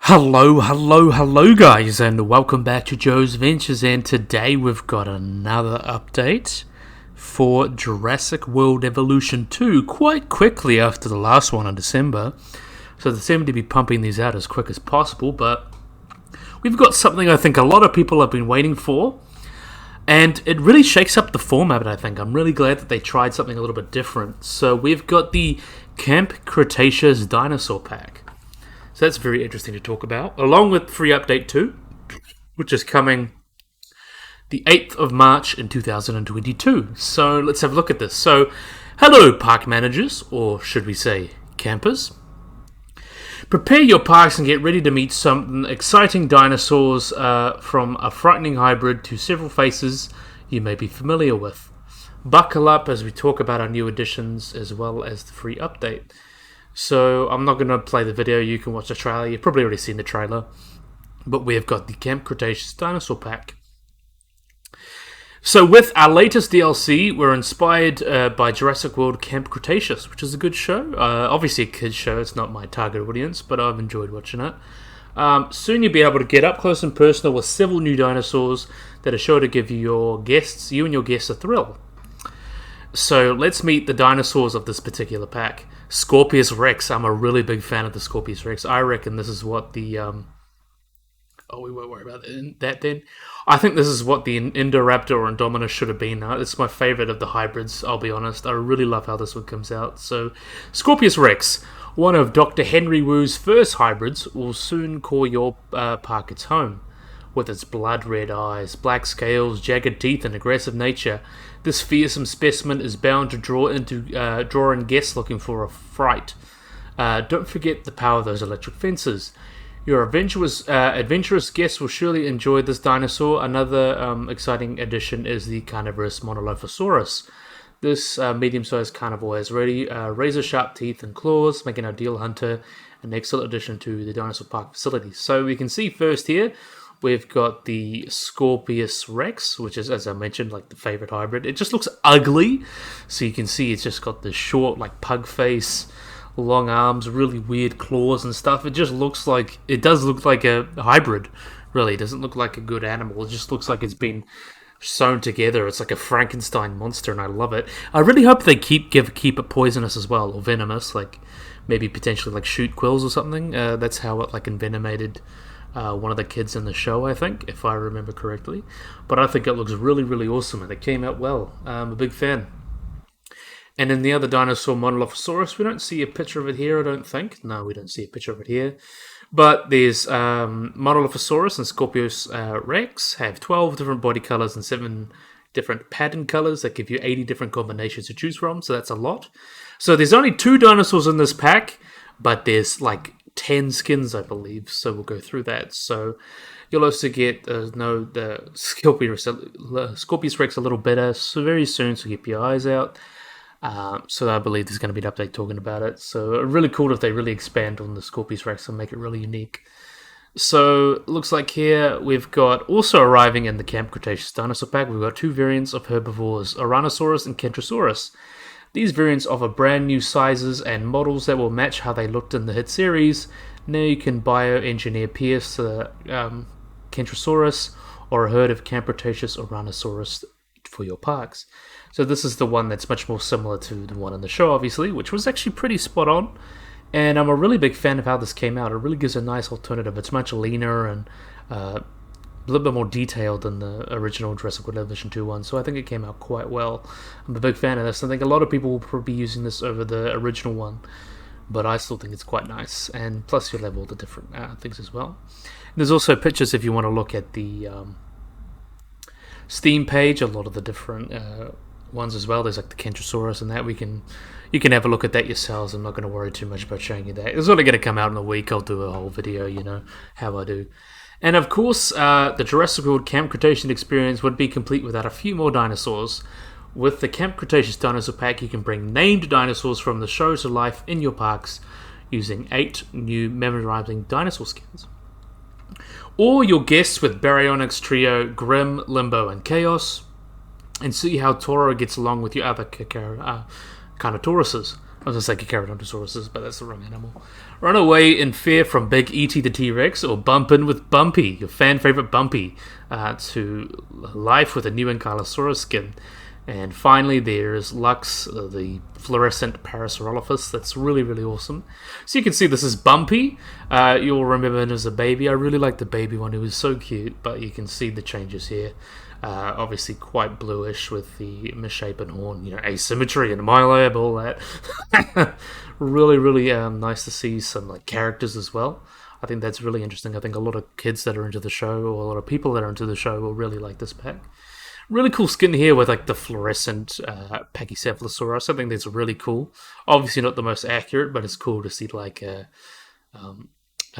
Hello guys, and welcome back to Joe's Ventures, and today we've got another update for Jurassic World Evolution 2, quite quickly after the last one in December. So they seem to be pumping these out as quick as possible, but we've got something I think a lot of people have been waiting for, and it really shakes up the format, I think. I'm really glad that they tried something a little bit different. So we've got the Camp Cretaceous Dinosaur Pack. So that's very interesting to talk about, along with Free Update 2, which is coming the 8th of March in 2022. So let's have a look at this. So, hello park managers, or should we say campers. Prepare your parks and get ready to meet some exciting dinosaurs, from a frightening hybrid to several faces you may be familiar with. Buckle up as we talk about our new additions as well as the free update. So I'm not going to play the video, you can watch the trailer, you've probably already seen the trailer. But we've got the Camp Cretaceous Dinosaur Pack. So with our latest DLC, we're inspired by Jurassic World Camp Cretaceous, which is a good show. Obviously a kids show, it's not my target audience, but I've enjoyed watching it. Soon you'll be able to get up close and personal with several new dinosaurs that are sure to give you and your guests a thrill. So let's meet the dinosaurs of this particular pack. Scorpius Rex. I'm a really big fan of the Scorpius Rex. I reckon this is what the... we won't worry about that then. I think this is what the Indoraptor or Indominus should have been. It's my favourite of the hybrids, I'll be honest. I really love how this one comes out. So, Scorpius Rex, one of Dr. Henry Wu's first hybrids, will soon call your park its home. With its blood-red eyes, black scales, jagged teeth, and aggressive nature, this fearsome specimen is bound to draw in guests looking for a fright. Don't forget the power of those electric fences. Your adventurous guests will surely enjoy this dinosaur. Another exciting addition is the carnivorous Monolophosaurus. This medium-sized carnivore has razor-sharp teeth and claws, making an ideal hunter, an excellent addition to the dinosaur park facility. So we can see first here, we've got the Scorpius Rex, which is, as I mentioned, like the favorite hybrid. It just looks ugly. So you can see it's just got this short, like pug face, long arms, really weird claws and stuff. It does look like a hybrid, really. It doesn't look like a good animal. It just looks like it's been sewn together. It's like a Frankenstein monster, and I love it. I really hope they keep it poisonous as well, or venomous, like maybe potentially like shoot quills or something. That's how it like envenomated one of the kids in the show, I think, if I remember correctly. But I think it looks really, really awesome, and it came out well. I'm a big fan. And in the other dinosaur, Monolophosaurus, we don't see a picture of it here, I don't think. No, we don't see a picture of it here. But there's Monolophosaurus and Scorpius Rex have 12 different body colors and 7 different pattern colors that give you 80 different combinations to choose from, so that's a lot. So there's only 2 dinosaurs in this pack, but there's like 10 skins, I believe, so we'll go through that. So you'll also get the Scorpius Rex a little better, so very soon, so keep your eyes out. So I believe there's going to be an update talking about it. So really cool if they really expand on the Scorpius Rex and make it really unique. So it looks like here we've got also arriving in the Camp Cretaceous Dinosaur Pack, we've got 2 variants of herbivores, Ouranosaurus and Kentrosaurus. These variants offer brand new sizes and models that will match how they looked in the hit series. Now you can bioengineer Pierce, Kentrosaurus, or a herd of Camp Cretaceous Ouranosaurus for your parks. So this is the one that's much more similar to the one in the show, obviously, which was actually pretty spot on. And I'm a really big fan of how this came out. It really gives a nice alternative. It's much leaner and a little bit more detailed than the original Jurassic World Evolution 2 one, so I think it came out quite well. I'm a big fan of this. I think a lot of people will probably be using this over the original one, but I still think it's quite nice. And plus you'll have all the different things as well. And there's also pictures if you want to look at the Steam page, a lot of the different ones as well. There's like the Kentrosaurus and that. You can have a look at that yourselves. I'm not going to worry too much about showing you that. It's only going to come out in a week. I'll do a whole video, how I do. And of course, the Jurassic World Camp Cretaceous experience would be complete without a few more dinosaurs. With the Camp Cretaceous Dinosaur Pack, you can bring named dinosaurs from the show to life in your parks using 8 new memorizing dinosaur skins. Or your guests with Baryonyx trio Grim, Limbo, and Chaos, and see how Toro gets along with your other Carnotauruses. I was going to say Carcharodontosaurus, but that's the wrong animal. Run away in fear from Big E.T. the T-Rex, or bump in with Bumpy, your fan favorite Bumpy, to life with a new Ankylosaurus skin. And finally, there's Lux, the fluorescent Parasaurolophus. That's really, really awesome. So you can see this is Bumpy. You'll remember him as a baby. I really like the baby one. He was so cute, but you can see the changes here. Obviously quite bluish with the misshapen horn, asymmetry and MyLab, all that. Really, really nice to see some like characters as well. I think that's really interesting. I think a lot of kids that are into the show, or a lot of people that are into the show, will really like this pack. Really cool skin here with like the fluorescent Pachycephalosaurus. I think that's really cool. Obviously not the most accurate, but it's cool to see like a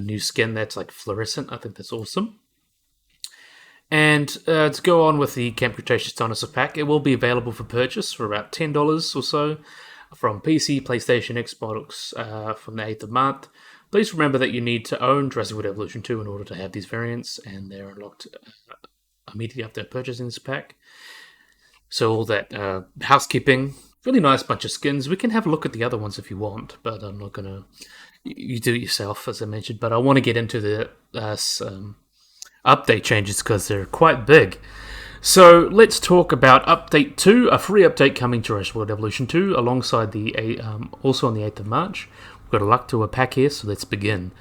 new skin that's like fluorescent. I think that's awesome. And to go on with the Camp Cretaceous Dinosaur pack, it will be available for purchase for about $10 or so from PC, PlayStation, Xbox from the 8th of March. Please remember that you need to own Jurassic World Evolution 2 in order to have these variants, and they're unlocked immediately after purchasing this pack. So all that housekeeping, really nice bunch of skins. We can have a look at the other ones if you want, but I'm not going to... You do it yourself, as I mentioned, but I want to get into the update changes because they're quite big. So let's talk about Update 2, a free update coming to Jurassic World Evolution 2, alongside the also on the 8th of March. We've got a luck to a pack here, so let's begin.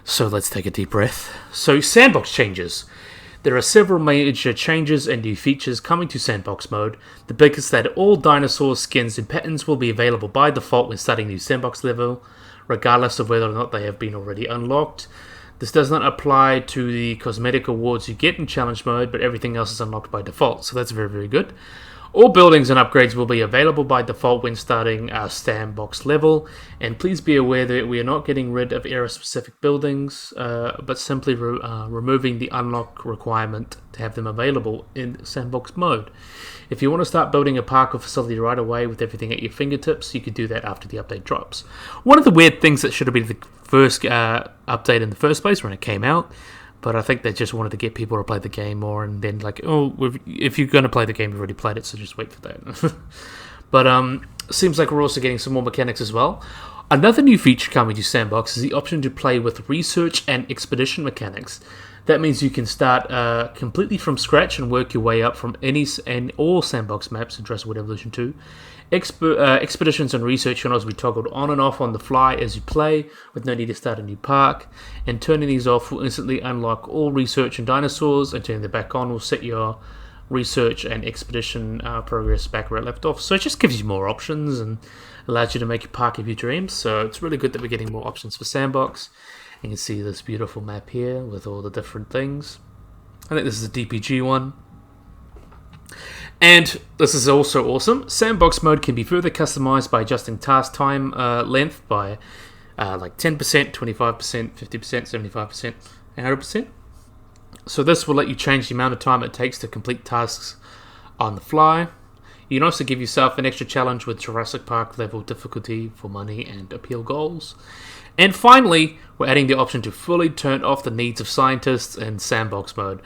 So let's take a deep breath. So sandbox changes. There are several major changes and new features coming to sandbox mode. The biggest that all dinosaur skins and patterns will be available by default when starting new sandbox level, regardless of whether or not they have been already unlocked. This does not apply to the cosmetic awards you get in challenge mode, but everything else is unlocked by default, so that's very, very good. All buildings and upgrades will be available by default when starting our sandbox level, and please be aware that we are not getting rid of area-specific buildings, but simply removing the unlock requirement to have them available in sandbox mode. If you want to start building a park or facility right away with everything at your fingertips, you can do that after the update drops. One of the weird things that should have been the first update in the first place when it came out, but I think they just wanted to get people to play the game more, and then like, if you're going to play the game, you've already played it, so just wait for that. But seems like we're also getting some more mechanics as well. Another new feature coming to Sandbox is the option to play with research and expedition mechanics. That means you can start completely from scratch and work your way up from any and all sandbox maps in Jurassic World Evolution 2. Expeditions and research can also be toggled on and off on the fly as you play, with no need to start a new park. And turning these off will instantly unlock all research and dinosaurs, and turning them back on will set your research and expedition progress back where it left off. So it just gives you more options and allows you to make a park of your dreams. So it's really good that we're getting more options for sandbox. You can see this beautiful map here with all the different things. I think this is a DPG one. And this is also awesome. Sandbox mode can be further customized by adjusting task time length by like 10%, 25%, 50%, 75%, and 100%. So this will let you change the amount of time it takes to complete tasks on the fly. You can also give yourself an extra challenge with Jurassic Park level difficulty for money and appeal goals. And finally, we're adding the option to fully turn off the needs of scientists in sandbox mode,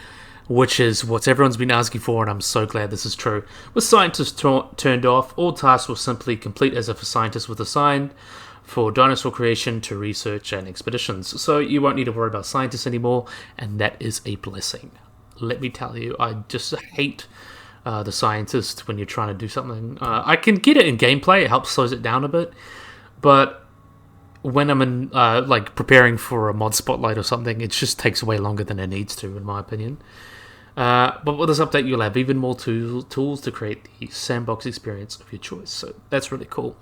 which is what everyone's been asking for, and I'm so glad this is true. With scientists turned off, all tasks will simply complete as if a scientist was assigned, for dinosaur creation to research and expeditions. So you won't need to worry about scientists anymore, and that is a blessing. Let me tell you, I just hate the scientist when you're trying to do something. I can get it in gameplay, it helps slows it down a bit, but when I'm in like preparing for a mod spotlight or something, it just takes way longer than it needs to, in my opinion. But with this update, you'll have even more tools to create the sandbox experience of your choice. So that's really cool.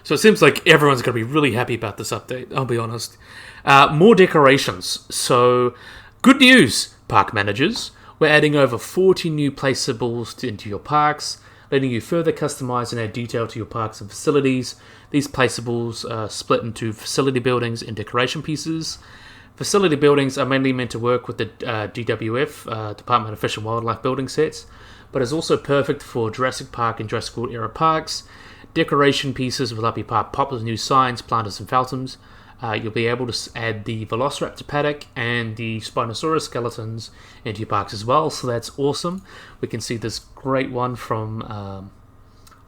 So it seems like everyone's going to be really happy about this update, I'll be honest. More decorations. So good news, park managers. We're adding over 40 new placeables into your parks, letting you further customize and add detail to your parks and facilities. These placeables are split into facility buildings and decoration pieces. Facility buildings are mainly meant to work with the DWF, Department of Fish and Wildlife building sets, but is also perfect for Jurassic Park and Jurassic World era parks. Decoration pieces will help your park pop with new signs, planters, and phantoms. You'll be able to add the Velociraptor paddock and the Spinosaurus skeletons into your parks as well, so that's awesome. We can see this great one from,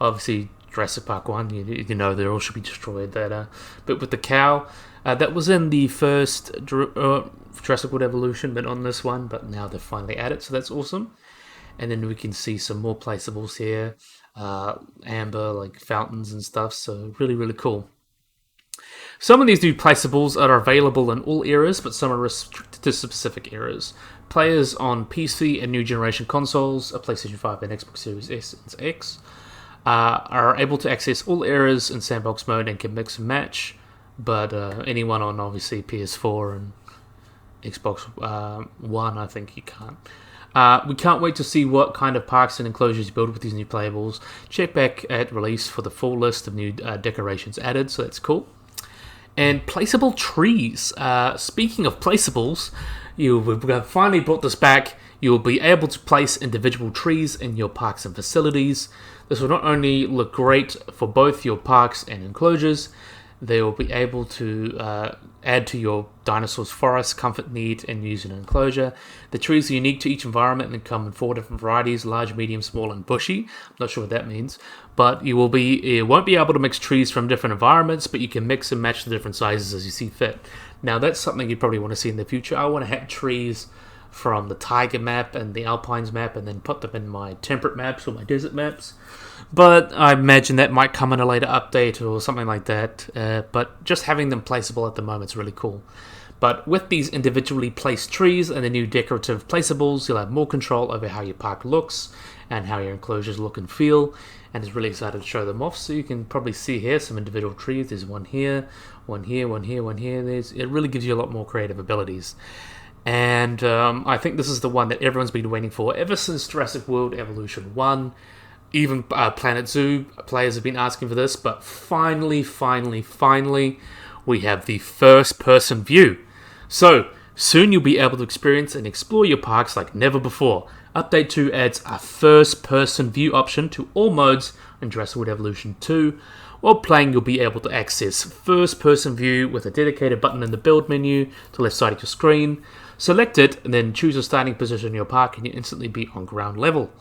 obviously, Jurassic Park 1, you know they all should be destroyed. But with the cow, that was in the first Jurassic World Evolution, but on this one, but now they've finally added, so that's awesome. And then we can see some more placeables here, amber, like fountains and stuff, so really, really cool. Some of these new placeables are available in all eras, but some are restricted to specific eras. Players on PC and new generation consoles, PlayStation 5 and Xbox Series S and X, are able to access all eras in sandbox mode and can mix and match, but anyone on obviously PS4 and Xbox One, I think you can't. We can't wait to see what kind of parks and enclosures you build with these new playables. Check back at release for the full list of new decorations added, so that's cool. And placeable trees. Speaking of placeables, we've finally brought this back. You will be able to place individual trees in your parks and facilities. This will not only look great for both your parks and enclosures, they will be able to add to your dinosaur's forest comfort need and use an enclosure. The trees are unique to each environment and come in 4 different varieties: large, medium, small, and bushy. I'm not sure what that means, but you won't be able to mix trees from different environments, but you can mix and match the different sizes as you see fit. Now that's something you probably want to see in the future. I want to have trees from the Tiger map and the Alpines map and then put them in my temperate maps or my desert maps. But I imagine that might come in a later update or something like that. But just having them placeable at the moment is really cool. But with these individually placed trees and the new decorative placeables, you'll have more control over how your park looks and how your enclosures look and feel. And it's really excited to show them off. So you can probably see here some individual trees. There's one here, one here, one here, one here. It really gives you a lot more creative abilities. And I think this is the one that everyone's been waiting for ever since Jurassic World Evolution 1. Even Planet Zoo players have been asking for this, but finally, we have the first-person view. So, soon you'll be able to experience and explore your parks like never before. Update 2 adds a first-person view option to all modes in Jurassic World Evolution 2. While playing, you'll be able to access first-person view with a dedicated button in the build menu to the left side of your screen. Select it, and then choose a starting position in your park, and you instantly be on ground level.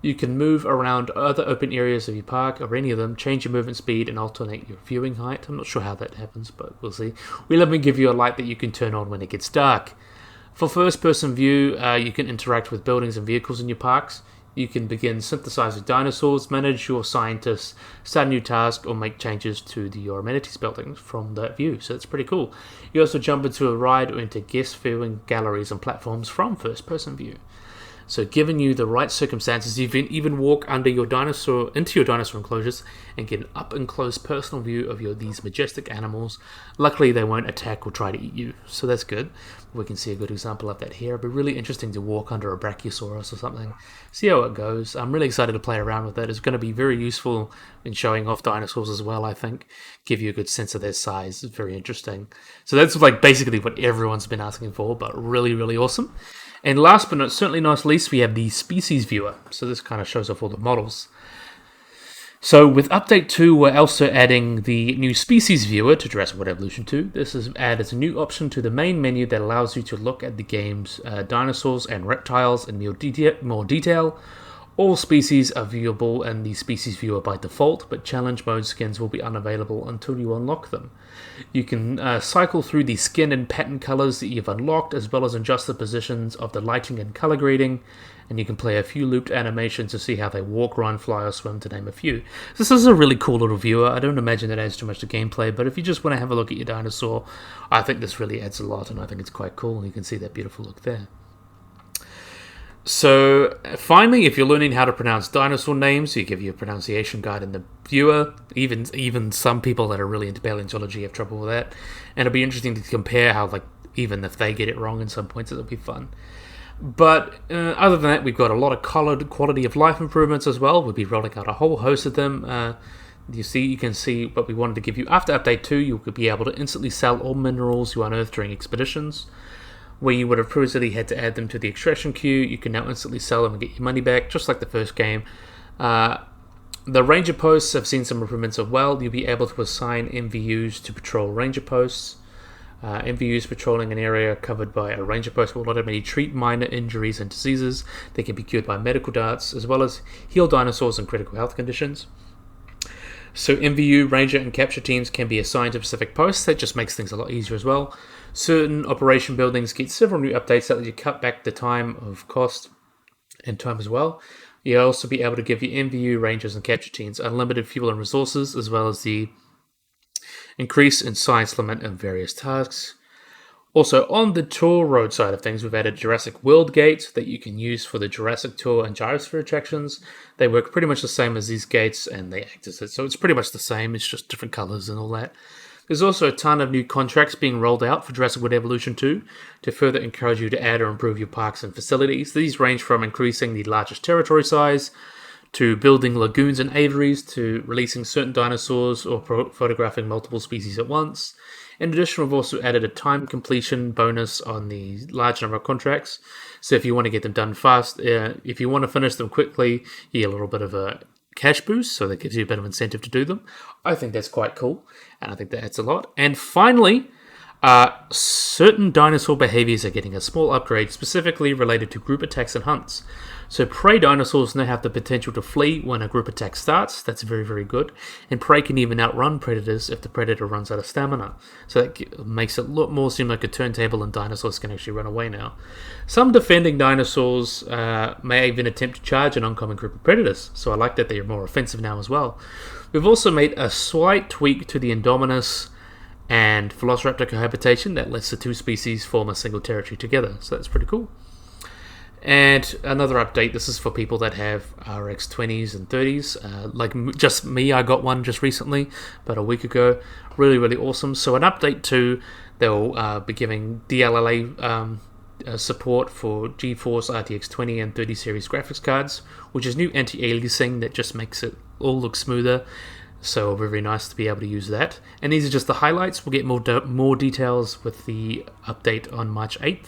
You can move around other open areas of your park, or any of them, change your movement speed, and alternate your viewing height. I'm not sure how that happens, but we'll see. We'll even give you a light that you can turn on when it gets dark. For first-person view, you can interact with buildings and vehicles in your parks. You can begin synthesizing dinosaurs, manage your scientists, start a new task, or make changes to your amenities buildings from that view. So that's pretty cool. You also jump into a ride or into guest viewing galleries and platforms from first-person view. So given you the right circumstances, you can even walk into your dinosaur enclosures and get an up-and-close personal view of these majestic animals. Luckily, they won't attack or try to eat you, so that's good. We can see a good example of that here. It'd be really interesting to walk under a Brachiosaurus or something. See how it goes. I'm really excited to play around with it. It's going to be very useful in showing off dinosaurs as well, I think. Give you a good sense of their size. It's very interesting. So that's like basically what everyone's been asking for, but really, really awesome. And last but certainly not least, we have the species viewer. So this kind of shows off all the models. So with Update 2, we're also adding the new species viewer to Jurassic World Evolution 2. This is added as a new option to the main menu that allows you to look at the game's dinosaurs and reptiles in more detail. All species are viewable in the species viewer by default, but challenge mode skins will be unavailable until you unlock them. You can cycle through the skin and pattern colors that you've unlocked, as well as adjust the positions of the lighting and color grading, and you can play a few looped animations to see how they walk, run, fly, or swim, to name a few. This is a really cool little viewer. I don't imagine it adds too much to gameplay, but if you just want to have a look at your dinosaur, I think this really adds a lot, and I think it's quite cool, and you can see that beautiful look there. So, finally, if you're learning how to pronounce dinosaur names, you give you a pronunciation guide in the viewer. Even some people that are really into paleontology have trouble with that. And it'll be interesting to compare how, even if they get it wrong in some points, it'll be fun. But other than that, we've got a lot of quality of life improvements as well. We'll be rolling out a whole host of them. You can see what we wanted to give you. After Update 2, you could be able to instantly sell all minerals you unearth during expeditions. Where you would have previously had to add them to the extraction queue, you can now instantly sell them and get your money back, just like the first game. The ranger posts have seen some improvements as well. You'll be able to assign MVUs to patrol ranger posts. MVUs patrolling an area covered by a ranger post will automatically treat minor injuries and diseases. They can be cured by medical darts, as well as heal dinosaurs in critical health conditions. So MVU, Ranger, and Capture teams can be assigned to specific posts. That just makes things a lot easier as well. Certain operation buildings get several new updates that let you cut back the time of cost and time as well. You'll also be able to give your MVU, Rangers, and Capture teams unlimited fuel and resources, as well as the increase in science limit of various tasks. Also, on the tour road side of things, we've added Jurassic World gates that you can use for the Jurassic Tour and Gyrosphere attractions. They work pretty much the same as these gates, and they act as it. So it's pretty much the same, it's just different colors and all that. There's also a ton of new contracts being rolled out for Jurassic World Evolution 2 to further encourage you to add or improve your parks and facilities. These range from increasing the largest territory size, to building lagoons and aviaries, to releasing certain dinosaurs or photographing multiple species at once. In addition, we've also added a time completion bonus on the large number of contracts. So if you want to get them done fast, if you want to finish them quickly, you get a little bit of a cash boost, so that gives you a bit of incentive to do them. I think that's quite cool, and I think that adds a lot. And finally, certain dinosaur behaviors are getting a small upgrade, specifically related to group attacks and hunts. So prey dinosaurs now have the potential to flee when a group attack starts. That's very, very good. And prey can even outrun predators if the predator runs out of stamina. So that makes it a lot more seem like a turntable, and dinosaurs can actually run away now. Some defending dinosaurs may even attempt to charge an oncoming group of predators. So I like that they're more offensive now as well. We've also made a slight tweak to the Indominus and Velociraptor cohabitation that lets the two species form a single territory together. So that's pretty cool. And another update, this is for people that have RX-20s and 30s. Like just me, I got one just recently, about a week ago. Really, really awesome. So an update too, they'll be giving DLLA support for GeForce RTX 20 and 30 series graphics cards, which is new anti-aliasing that just makes it all look smoother. So very nice to be able to use that. And these are just the highlights. We'll get more details with the update on March 8th.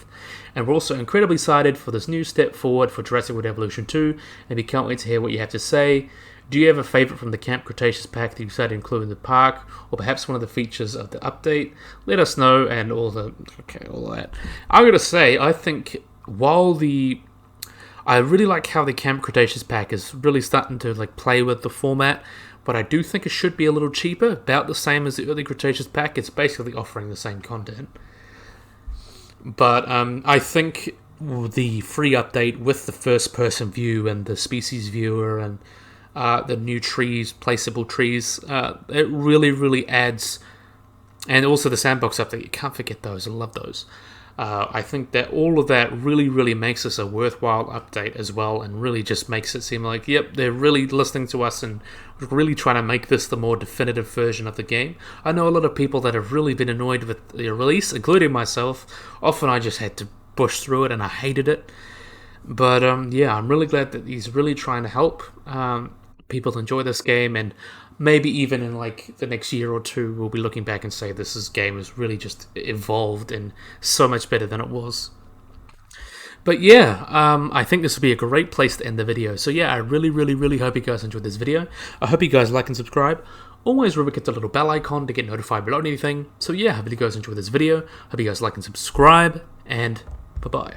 And we're also incredibly excited for this new step forward for Jurassic World Evolution 2. And we can't wait to hear what you have to say. Do you have a favourite from the Camp Cretaceous pack that you decided to include in the park? Or perhaps one of the features of the update? Let us know, and all that. I'm going to say, I think I really like how the Camp Cretaceous pack is really starting to play with the format. But I do think it should be a little cheaper, about the same as the early Cretaceous pack. It's basically offering the same content. But I think the free update with the first-person view and the species viewer and the new trees, placeable trees, it really, really adds... And also the sandbox update, you can't forget those. I love those. I think that all of that really, really makes this a worthwhile update as well, and really just makes it seem like, yep, they're really listening to us and really trying to make this the more definitive version of the game. I know a lot of people that have really been annoyed with the release, including myself. Often I just had to push through it and I hated it. But yeah, I'm really glad that he's really trying to help people enjoy this game, and maybe even in the next year or two, we'll be looking back and say this game has really just evolved and so much better than it was. But yeah, I think this would be a great place to end the video. So yeah, I really, really, really hope you guys enjoyed this video. I hope you guys like and subscribe. Always remember to hit the little bell icon to get notified about anything. So yeah, I hope you guys enjoyed this video. Hope you guys like and subscribe, and bye-bye.